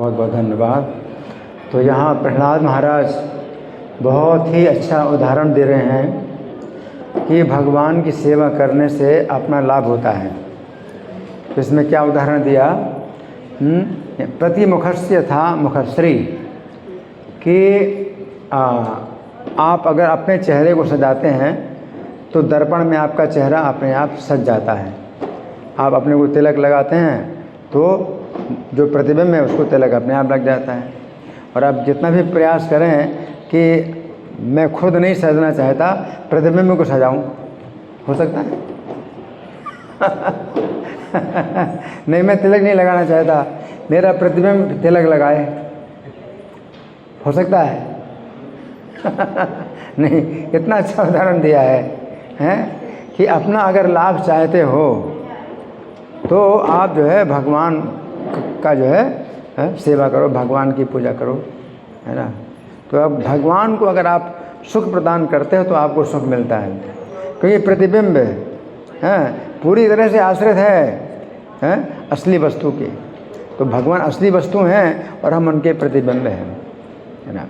बहुत बहुत धन्यवाद। तो यहाँ प्रहलाद महाराज बहुत ही अच्छा उदाहरण दे रहे हैं कि भगवान की सेवा करने से अपना लाभ होता है। तो इसमें क्या उदाहरण दिया? प्रतिमुखस्य था मुखश्री कि आप अगर अपने चेहरे को सजाते हैं तो दर्पण में आपका चेहरा अपने आप सज जाता है। आप अपने को तिलक लगाते हैं तो जो प्रतिबिंब है उसको तिलक अपने आप लग जाता है। और आप जितना भी प्रयास करें कि मैं खुद नहीं सजना चाहता, प्रतिबिंब को सजाऊं, हो सकता है? नहीं, मैं तिलक नहीं लगाना चाहता, मेरा प्रतिबिंब तिलक लगाए, हो सकता है? नहीं, इतना अच्छा उदाहरण दिया है कि अपना अगर लाभ चाहते हो तो आप जो है भगवान का जो है सेवा करो, भगवान की पूजा करो, है ना। तो अब भगवान को अगर आप सुख प्रदान करते हो तो आपको सुख मिलता है, क्योंकि प्रतिबिंब है पूरी तरह से आश्रित है असली वस्तु के। तो भगवान असली वस्तु हैं और हम उनके प्रतिबिंब हैं, है ना।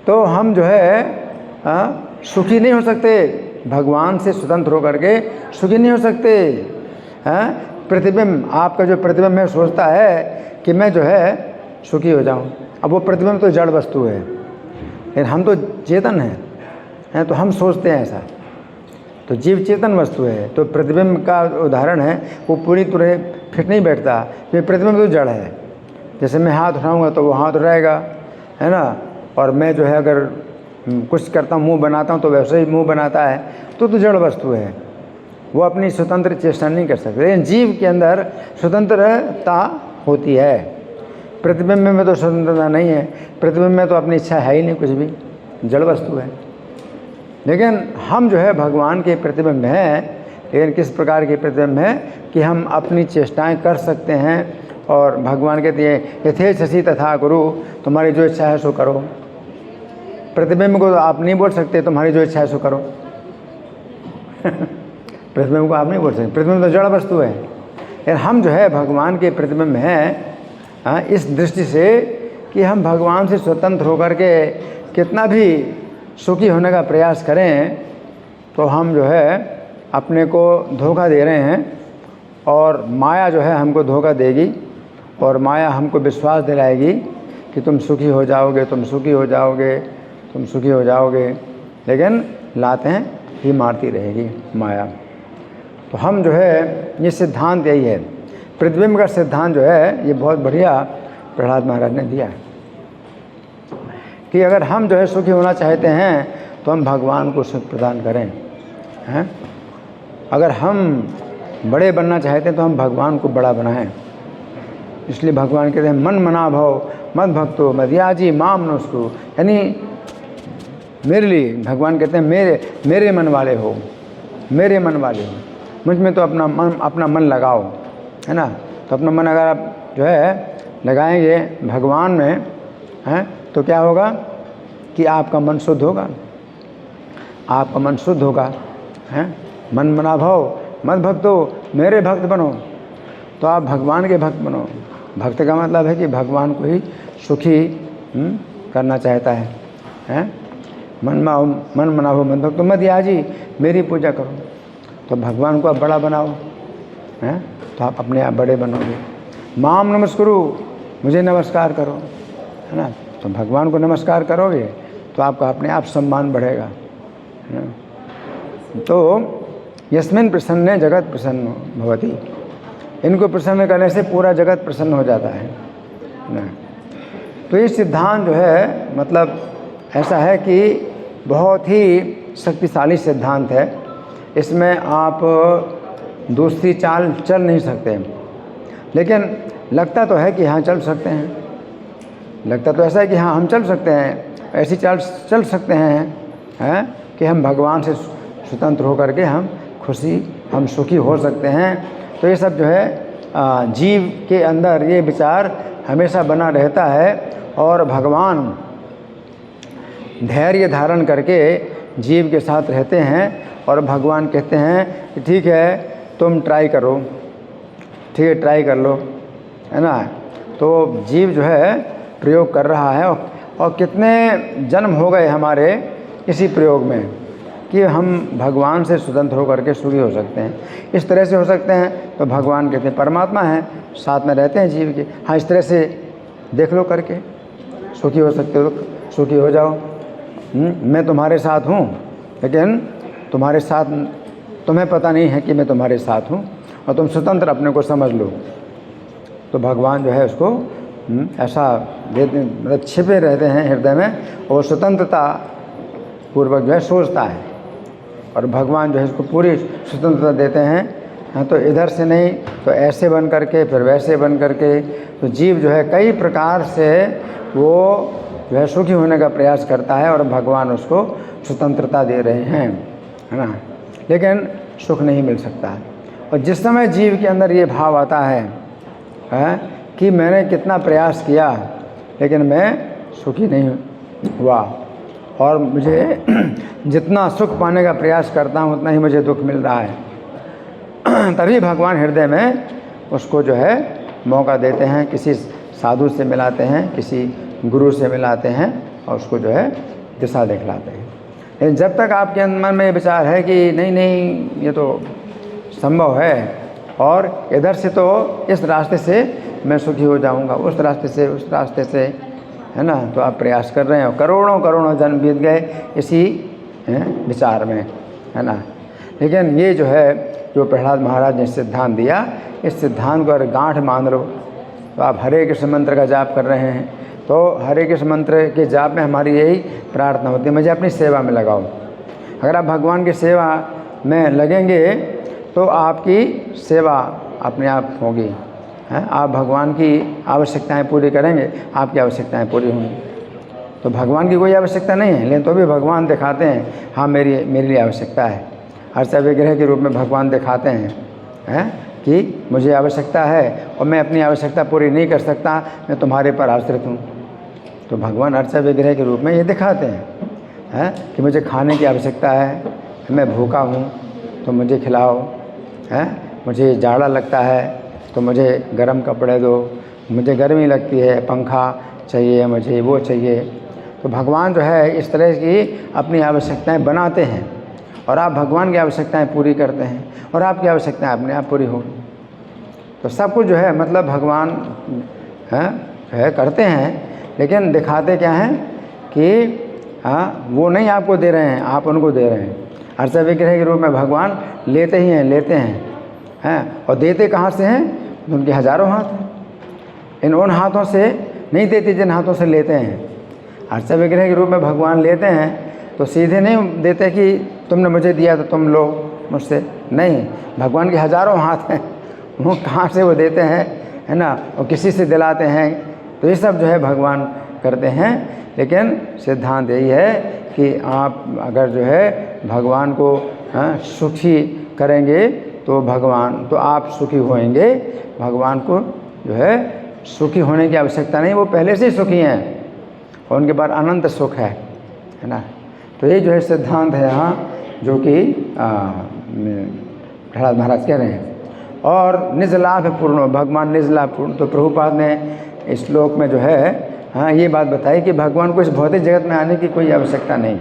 तो हम जो है सुखी नहीं हो सकते, भगवान से स्वतंत्र होकर के सुखी नहीं हो सकते। प्रतिबिंब, आपका जो प्रतिबिंब है सोचता है कि मैं जो है सुखी हो जाऊं। अब वो प्रतिबिंब तो जड़ वस्तु है, लेकिन हम तो चेतन हैं, तो हम सोचते हैं ऐसा। तो जीव चेतन वस्तु है, तो प्रतिबिंब का उदाहरण है वो पूरी तरह फिट नहीं बैठता। ये प्रतिबिंब तो जड़ है। जैसे मैं हाथ उठाऊँगा तो वो हाथ रहेगा, है ना। और मैं जो है अगर कुछ करता हूँ, मुंह बनाता हूँ तो वैसे ही मुंह बनाता है, तो जड़ वस्तु है, वो अपनी स्वतंत्र चेष्टा नहीं कर सकते। लेकिन जीव के अंदर स्वतंत्रता होती है, प्रतिबिंब में तो स्वतंत्रता नहीं है। प्रतिबिंब में तो अपनी इच्छा है ही नहीं, कुछ भी जड़ वस्तु है। लेकिन हम जो है भगवान के प्रतिबिंब हैं। लेकिन किस प्रकार के प्रतिबिंब हैं कि हम अपनी चेष्टाएं कर सकते हैं, और भगवान कहते हैं यथेच्छसि तथा कुरु, तुम्हारी जो इच्छा है सो करो। प्रतिबिंब को तो आप नहीं बोल सकते तुम्हारी जो इच्छा है सो करो। प्रतिबिंब को आप नहीं बोल सकते, प्रतिबिंब तो जड़ वस्तु है। लेकिन हम जो है भगवान के प्रतिबिंब हैं इस दृष्टि से कि हम भगवान से स्वतंत्र होकर के कितना भी सुखी होने का प्रयास करें तो हम जो है अपने को धोखा दे रहे हैं, और माया जो है हमको धोखा देगी, और माया हमको विश्वास दिलाएगी कि तुम सुखी हो जाओगे, तुम सुखी हो जाओगे, तुम सुखी हो जाओगे। लेकिन लातें ही मारती रहेगी माया। तो हम जो है ये सिद्धांत यही है, प्रतिबिंब का सिद्धांत जो है ये बहुत बढ़िया प्रहलाद महाराज ने दिया है कि अगर हम जो है सुखी होना चाहते हैं तो हम भगवान को सुख प्रदान करें, हैं। अगर हम बड़े बनना चाहते हैं तो हम भगवान को बड़ा बनाएं। इसलिए भगवान कहते हैं मन मना भव मद भक्तो मदयाजी माम नुस्कु, यानी मेरे लिए भगवान कहते हैं मेरे मन वाले हो, मेरे मन वाले हो, मुझ में तो अपना मन लगाओ, है ना। तो अपना मन अगर आप जो है लगाएंगे भगवान में, हैं, तो क्या होगा कि आपका मन शुद्ध होगा, आपका मन शुद्ध होगा, हैं। मन मना भव मद भक्तो, मेरे भक्त बनो, तो आप भगवान के भक्त बनो। भक्त का मतलब है कि भगवान को ही सुखी करना चाहता है, हैं। मन मना भव मद भक्तो मदयाजी, मेरी पूजा करो। तो भगवान को आप बड़ा बनाओ, हैं, तो आप अपने आप बड़े बनोगे। माम नमस्कुरु, मुझे नमस्कार करो, है ना। तो भगवान को नमस्कार करोगे तो आपका अपने आप सम्मान बढ़ेगा, है ना। तो यस्मिन् प्रसन्ने जगत प्रसन्न भवति, इनको प्रसन्न करने से पूरा जगत प्रसन्न हो जाता है ना। तो ये सिद्धांत जो है मतलब ऐसा है कि बहुत ही शक्तिशाली सिद्धांत है। इसमें आप दूसरी चाल चल नहीं सकते, लेकिन लगता तो है कि हाँ चल सकते हैं, लगता तो ऐसा है कि हाँ हम चल सकते हैं, ऐसी चाल चल सकते हैं कि हम भगवान से स्वतंत्र होकर के हम सुखी हो सकते हैं। तो ये सब जो है जीव के अंदर ये विचार हमेशा बना रहता है, और भगवान धैर्य धारण करके जीव के साथ रहते हैं, और भगवान कहते हैं कि ठीक है तुम ट्राई करो, ठीक है ट्राई कर लो, है ना। तो जीव जो है प्रयोग कर रहा है, और कितने जन्म हो गए हमारे इसी प्रयोग में कि हम भगवान से स्वतंत्र होकर के सुखी हो सकते हैं। इस तरह से हो सकते हैं तो भगवान कहते हैं परमात्मा हैं, साथ में रहते हैं जीव के। हाँ, इस तरह से देख लो करके सुखी हो सकते हो, सुखी हो जाओ। मैं तुम्हारे साथ हूँ, लेकिन तुम्हारे साथ तुम्हें पता नहीं है कि मैं तुम्हारे साथ हूँ, और तुम स्वतंत्र अपने को समझ लो। तो भगवान जो है उसको ऐसा देते, मतलब छिपे रहते हैं हृदय में, और स्वतंत्रता पूर्वक जो है सोचता है, और भगवान जो है इसको पूरी स्वतंत्रता देते हैं। हाँ, तो इधर से नहीं तो ऐसे बन करके, फिर वैसे बन करके, तो जीव जो है कई प्रकार से वो जो है सुखी होने का प्रयास करता है, और भगवान उसको स्वतंत्रता दे रहे हैं, है ना। लेकिन सुख नहीं मिल सकता है। और जिस समय जीव के अंदर ये भाव आता है कि मैंने कितना प्रयास किया लेकिन मैं सुखी नहीं हुआ, और मुझे जितना सुख पाने का प्रयास करता हूँ उतना ही मुझे दुख मिल रहा है, तभी भगवान हृदय में उसको जो है मौका देते हैं, किसी साधु से मिलाते हैं, किसी गुरु से मिलाते हैं, और उसको जो है दिशा दिखलाते हैं। लेकिन जब तक आपके मन में विचार है कि नहीं नहीं ये तो संभव है, और इधर से तो इस रास्ते से मैं सुखी हो जाऊंगा, उस रास्ते से उस रास्ते से, है ना, तो आप प्रयास कर रहे हैं। करोड़ों करोड़ों जन्म बीत गए इसी विचार में, है ना। लेकिन ये जो है, जो प्रहलाद महाराज ने सिद्धांत दिया, इस सिद्धांत को अगर गांठ मान लो, तो आप हरे कृष्ण मंत्र का जाप कर रहे हैं, तो हरे कृष्ण मंत्र के जाप में हमारी यही प्रार्थना होती है, मुझे अपनी सेवा में लगाओ। अगर आप भगवान की सेवा में लगेंगे तो आपकी सेवा अपने आप होगी, हैं। आप भगवान की आवश्यकताएं पूरी करेंगे, आपकी आवश्यकताएं पूरी होंगी। तो भगवान की कोई आवश्यकता नहीं है, लेकिन तो भी भगवान दिखाते हैं, हाँ मेरे लिए आवश्यकता है। हर्ष विग्रह के रूप में भगवान दिखाते हैं कि मुझे आवश्यकता है, और मैं अपनी आवश्यकता पूरी नहीं कर सकता, मैं तुम्हारे पर आश्रित हूँ। तो भगवान अर्च विग्रह के रूप में ये दिखाते हैं कि मुझे खाने की आवश्यकता है, मैं भूखा हूँ तो मुझे खिलाओ, मुझे जाड़ा लगता है तो मुझे गर्म कपड़े दो, मुझे गर्मी लगती है पंखा चाहिए, मुझे वो चाहिए। तो भगवान जो है इस तरह की अपनी आवश्यकताएं बनाते हैं, और आप भगवान की आवश्यकताएं पूरी करते हैं, और आपकी आवश्यकताएं अपने आप पूरी होगी। तो सब कुछ जो है मतलब भगवान है करते हैं, लेकिन दिखाते क्या हैं कि वो नहीं आपको दे रहे हैं, आप उनको दे रहे हैं। अर्च विग्रह के रूप में भगवान लेते ही हैं, लेते हैं, और देते कहाँ से हैं? उनके हजारों हाथ हैं। उन हाथों से नहीं देते जिन हाथों से लेते हैं। अर्च विग्रह के रूप में भगवान लेते हैं तो सीधे नहीं देते कि तुमने मुझे दिया तो तुम लो मुझसे, नहीं, भगवान के हजारों हाथ हैं, वो कहाँ से वो देते हैं, है ना, और किसी से दिलाते हैं। तो ये सब जो है भगवान करते हैं। लेकिन सिद्धांत यही है कि आप अगर जो है भगवान को सुखी करेंगे तो तो आप सुखी होएंगे। भगवान को जो है सुखी होने की आवश्यकता नहीं, वो पहले से ही सुखी हैं, और उनके बाद अनंत सुख है ना। तो ये जो है सिद्धांत है यहाँ, जो कि प्रहलाद महाराज कह रहे हैं। और निज लाभ पूर्ण, भगवान निज लाभ पूर्ण। तो प्रभुपाद ने इस श्लोक में जो है ये बात बताई कि भगवान को इस भौतिक जगत में आने की कोई आवश्यकता नहीं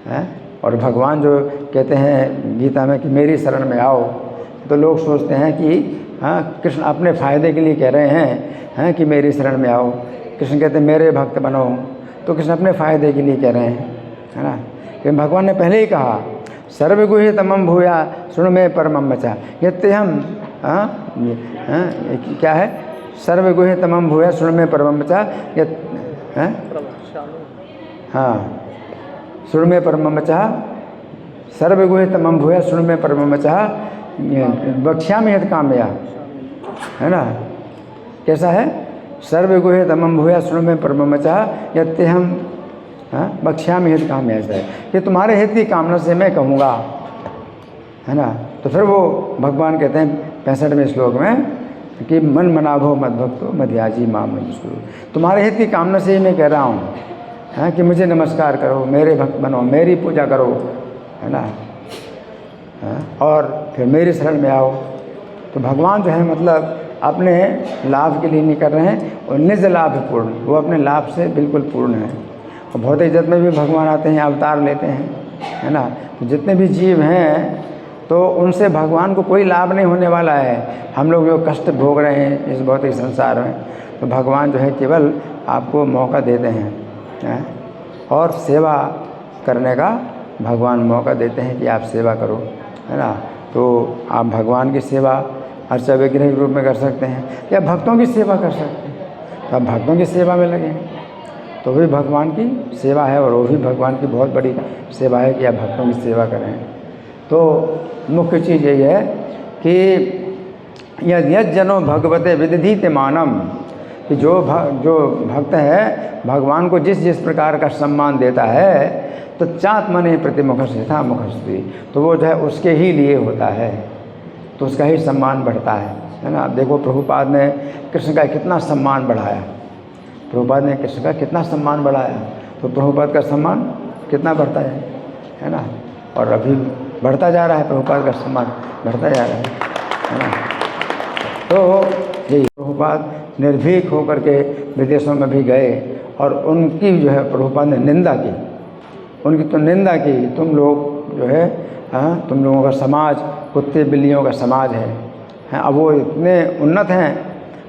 है। और भगवान जो कहते हैं गीता में कि मेरी शरण में आओ, तो लोग सोचते हैं कि कृष्ण अपने फ़ायदे के लिए कह रहे हैं कि मेरी शरण में आओ। कृष्ण कहते हैं मेरे भक्त बनो, तो कृष्ण अपने फ़ायदे के लिए कह रहे हैं, है ना। लेकिन भगवान ने पहले ही कहा सर्वगुह्य तमम भूया सुन में परमम बचा। यत्ते हम क्या है, सर्वगुह्य तमम भूया सुन में परमम बचा, सुन में परमम बचा, सर्वगुह्य तमम भूया सुन में परमम बचा, बक्ष्यामि यत् कामया, है ना। कैसा है, सर्वगुह्य तमम भूया सुन में परमम बचा, यत्ते हम बक्ष्यामि यत् कामया है, कि तुम्हारे हित की कामना से मैं कहूँगा, है ना। तो फिर वो भगवान कहते हैं 65वें श्लोक में कि मन मनाभो मद भक्तो मध्याजी माम नमस्कुरु। तुम्हारे हित की कामना से ही मैं कह रहा हूँ कि मुझे नमस्कार करो, मेरे भक्त बनो, मेरी पूजा करो, है ना, और फिर मेरी शरण में आओ। तो भगवान जो है मतलब अपने लाभ के लिए नहीं कर रहे हैं, और निज लाभ पूर्ण, वो अपने लाभ से बिल्कुल पूर्ण है। और भौतिक जगत में भी भगवान आते हैं, अवतार लेते हैं, है ना। तो जितने भी जीव हैं तो उनसे भगवान को कोई लाभ नहीं होने वाला है। हम लोग जो कष्ट भोग रहे हैं इस भौतिक संसार में, तो भगवान जो है केवल आपको मौका देते हैं, और सेवा करने का भगवान मौका देते हैं कि आप सेवा करो, है ना। तो आप भगवान की सेवा अर्चा विग्रह के रूप में कर सकते हैं, या भक्तों की सेवा कर सकते हैं। तो आप भक्तों की सेवा में लगें तो भी भगवान की सेवा है, और वो भी भगवान की बहुत बड़ी सेवा है कि आप भक्तों की सेवा करें। तो मुख्य चीज़ यही है कि यद जनो भगवते विदधीते मानम, कि जो भक्त है भगवान को जिस जिस प्रकार का सम्मान देता है, तो चात्मने प्रतिमुख यथा मुखस्ती, तो वो जो है उसके ही लिए होता है, तो उसका ही सम्मान बढ़ता है ना। आप देखो प्रभुपाद ने कृष्ण का कितना सम्मान बढ़ाया, प्रभुपाद ने कृष्ण का कितना सम्मान बढ़ाया, तो प्रभुपाद का सम्मान कितना बढ़ता है ना। और अभी बढ़ता जा रहा है, प्रभुपाद का सम्मान बढ़ता जा रहा है ना। तो यही प्रभुपाद निर्भीक होकर के विदेशों में भी गए, और उनकी जो है प्रभुपाद ने निंदा की, उनकी तो निंदा की, तुम लोग जो है तुम लोगों का समाज कुत्ते बिल्लियों का समाज है। अब वो इतने उन्नत हैं,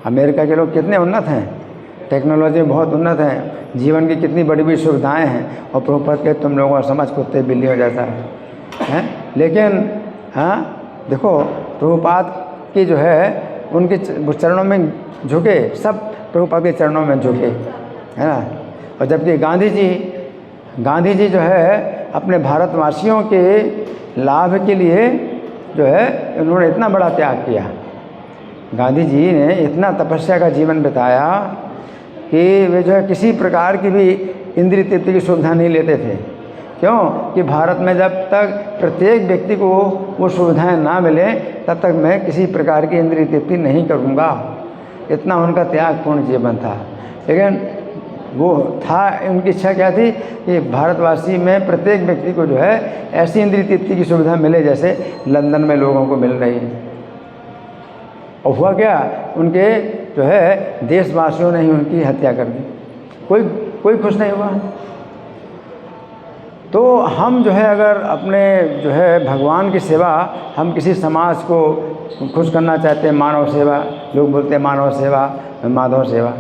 अमेरिका के लोग कितने उन्नत हैं, टेक्नोलॉजी बहुत उन्नत है, जीवन की कितनी बड़ी बड़ी सुविधाएं हैं, और प्रभुपाद के तुम लोगों का समाज कुत्ते बिल्लियों जैसा है। लेकिन देखो प्रभुपाद की जो है उनके चरणों में झुके, सब प्रभुपाद के चरणों में झुके, है ना। और जबकि गांधी जी जो है अपने भारतवासियों के लाभ के लिए जो है उन्होंने इतना बड़ा त्याग किया। गांधी जी ने इतना तपस्या का जीवन बिताया कि वे जो है किसी प्रकार की भी इंद्रिय तृप्ति की सुविधा नहीं लेते थे। क्यों? कि भारत में जब तक प्रत्येक व्यक्ति को वो सुविधाएं ना मिले तब तक मैं किसी प्रकार की इंद्रिय तृप्ति नहीं करूँगा। इतना उनका त्यागपूर्ण जीवन था। लेकिन वो था, उनकी इच्छा क्या थी कि भारतवासी में प्रत्येक व्यक्ति को जो है ऐसी इंद्रिय तृप्ति की सुविधा मिले जैसे लंदन में लोगों को मिल रही है। और हुआ क्या, उनके जो है देशवासियों ने ही उनकी हत्या कर दी, कोई खुश नहीं हुआ। तो हम जो है अगर अपने जो है भगवान की सेवा, हम किसी समाज को खुश करना चाहते हैं, मानव सेवा, लोग बोलते हैं मानव सेवा माधव सेवा,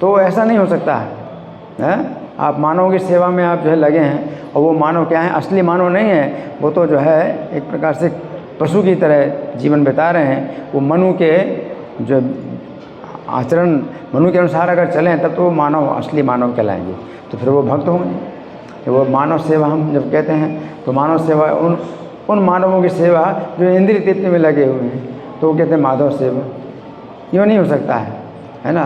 तो ऐसा नहीं हो सकता है। आप मानव की सेवा में आप जो है लगे हैं, और वो मानव क्या है, असली मानव नहीं है, वो तो जो है एक प्रकार से पशु की तरह जीवन बिता रहे हैं। वो मनु के जो आचरण मनु के अनुसार अगर चलें तब तो वो मानव असली मानव कहलाएंगे, तो फिर वो भक्त होंगे। वो मानव सेवा हम जब कहते हैं तो मानव सेवा उन मानवों की सेवा जो इंद्रिय तृप्ति में लगे हुए हैं, तो वो कहते हैं माधव सेवा। यूँ नहीं हो सकता है ना।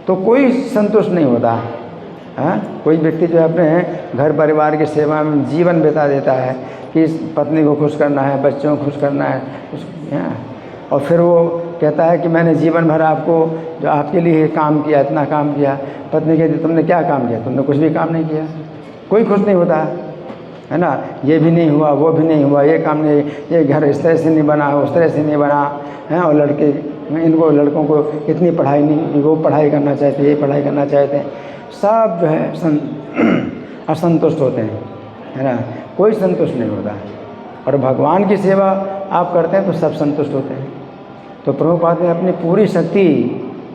तो कोई संतुष्ट नहीं होता है। कोई व्यक्ति जो है अपने घर परिवार की सेवा में जीवन बिता देता है कि पत्नी को खुश करना है, बच्चों को खुश करना है, और फिर वो कहता है कि मैंने जीवन भर आपको जो आपके लिए काम किया, इतना काम किया। पत्नी कहती तुमने क्या काम किया? तुमने कुछ भी काम नहीं किया। कोई खुश नहीं होता है ना। ये भी नहीं हुआ, वो भी नहीं हुआ, ये काम नहीं, ये घर इस तरह से नहीं बना, उस तरह से नहीं बना है। और लड़कों को इतनी पढ़ाई नहीं, वो पढ़ाई करना चाहते, ये पढ़ाई करना चाहते हैं, सब जो है असंतुष्ट होते हैं, है ना। कोई संतुष्ट नहीं होता। और भगवान की सेवा आप करते हैं तो सब संतुष्ट होते हैं। तो प्रभुपाद ने अपनी पूरी शक्ति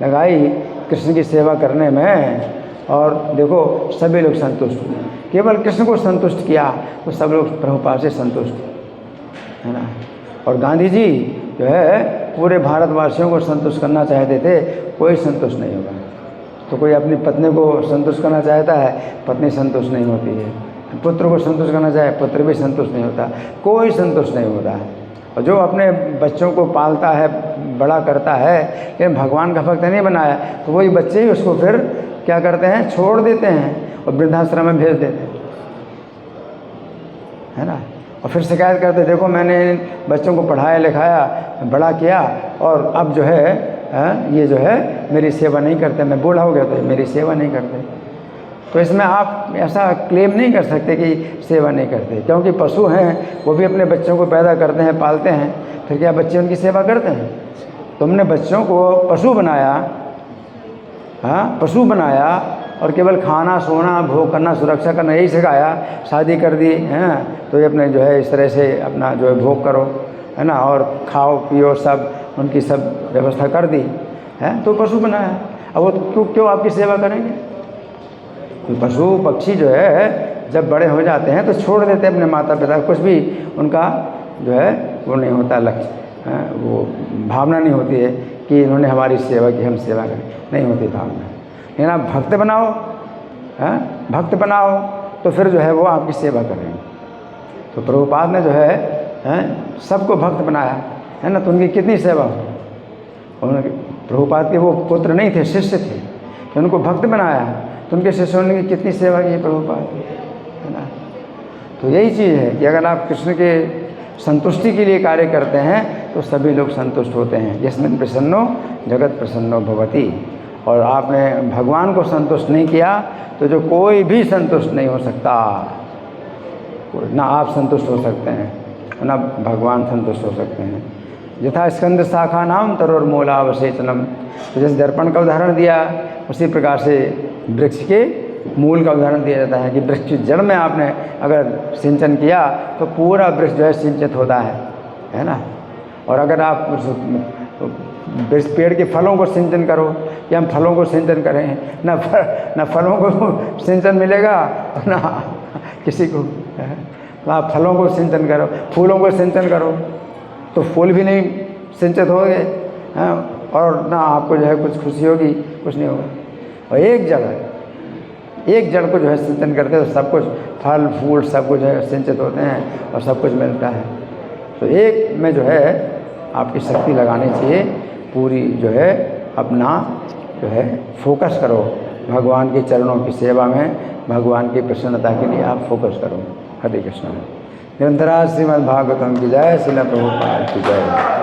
लगाई कृष्ण की सेवा करने में, और देखो सभी लोग संतुष्ट हुए। केवल कृष्ण को संतुष्ट किया तो सब लोग प्रभुपाद से संतुष्ट, है ना। और गांधी जी जो है पूरे भारतवासियों को संतुष्ट करना चाहते थे, कोई संतुष्ट नहीं होगा। तो कोई अपनी पत्नी को संतुष्ट करना चाहता है, पत्नी संतुष्ट नहीं होती है। पुत्र को संतुष्ट करना चाहे, पुत्र भी संतुष्ट नहीं होता। कोई संतुष्ट नहीं होता है। और जो अपने बच्चों को पालता है, बड़ा करता है, लेकिन भगवान का भक्त नहीं बनाया, तो वही बच्चे ही उसको फिर क्या करते हैं, छोड़ देते हैं और वृद्धाश्रम में भेज देते हैं, है ना। और फिर शिकायत करते, देखो मैंने बच्चों को पढ़ाया लिखाया, बड़ा किया, और अब जो है ये जो है मेरी सेवा नहीं करते, मैं बूढ़ा हो गया तो मेरी सेवा नहीं करते। तो इसमें आप ऐसा क्लेम नहीं कर सकते कि सेवा नहीं करते, क्योंकि पशु हैं, वो भी अपने बच्चों को पैदा करते हैं, पालते हैं, फिर क्या बच्चे उनकी सेवा करते हैं? तुमने बच्चों को पशु बनाया, हाँ पशु बनाया, और केवल खाना सोना भोग करना सुरक्षा करना यही सिखाया, शादी कर दी है ना, तो ये अपने जो है इस तरह से अपना जो है भोग करो है ना, और खाओ पियो सब उनकी सब व्यवस्था कर दी है, तो पशु बनाया। अब वो क्यों आपकी सेवा करेंगे? तो पशु पक्षी जो है जब बड़े हो जाते हैं तो छोड़ देते हैं अपने माता पिता, कुछ भी उनका जो है वो नहीं होता लक्ष्य, वो भावना नहीं होती है कि इन्होंने हमारी सेवा की, हम सेवा करें, नहीं होती भावना। लेकिन आप भक्त बनाओ, भक्त बनाओ तो फिर जो है वो आपकी सेवा करेंगे। तो प्रभुपाद ने जो है सबको भक्त बनाया है ना, तो उनकी कितनी सेवा हो। उन्होंने प्रभुपाद के वो पुत्र नहीं थे, शिष्य थे, तो उनको भक्त बनाया, तो उनके शिष्यों ने कितनी सेवा की प्रभुपाद, है ना। तो यही चीज़ है कि अगर आप कृष्ण के संतुष्टि के लिए कार्य करते हैं तो सभी लोग संतुष्ट होते हैं। यस्मिन् प्रसन्नो जगत प्रसन्नो भवति। और आपने भगवान को संतुष्ट नहीं किया तो जो कोई भी संतुष्ट नहीं हो सकता, ना आप संतुष्ट हो सकते हैं ना भगवान संतुष्ट हो सकते हैं। यथा स्कंद शाखा नाम तरोर्मूलावशेषणम, तो जैसे दर्पण का उदाहरण दिया उसी प्रकार से वृक्ष के मूल का उदाहरण दिया जाता है कि वृक्ष की जड़ में आपने अगर सिंचन किया तो पूरा वृक्ष जो है सिंचित होता है ना। और अगर आप पेड़ के फलों को सिंचन करो कि हम फलों को सिंचन करें, ना फलों को सिंचन मिलेगा ना किसी को। तो आप फलों को सिंचन करो, फूलों को सिंचन करो तो फूल भी नहीं सिंचित होंगे, और ना आपको जो है कुछ खुशी होगी, कुछ नहीं होगा। और एक जड़ को जो है सिंचन करते हैं तो सब कुछ फल फूल सब कुछ जो है सिंचित होते हैं और सब कुछ मिलता है। तो एक में जो है आपकी शक्ति लगानी चाहिए, पूरी जो है अपना जो है फोकस करो भगवान के चरणों की सेवा में, भगवान की प्रसन्नता के लिए आप फोकस करो। हरे कृष्ण। निरंतरा श्रीमद् भागवतम की जय, श्रील प्रभुपाद की जय।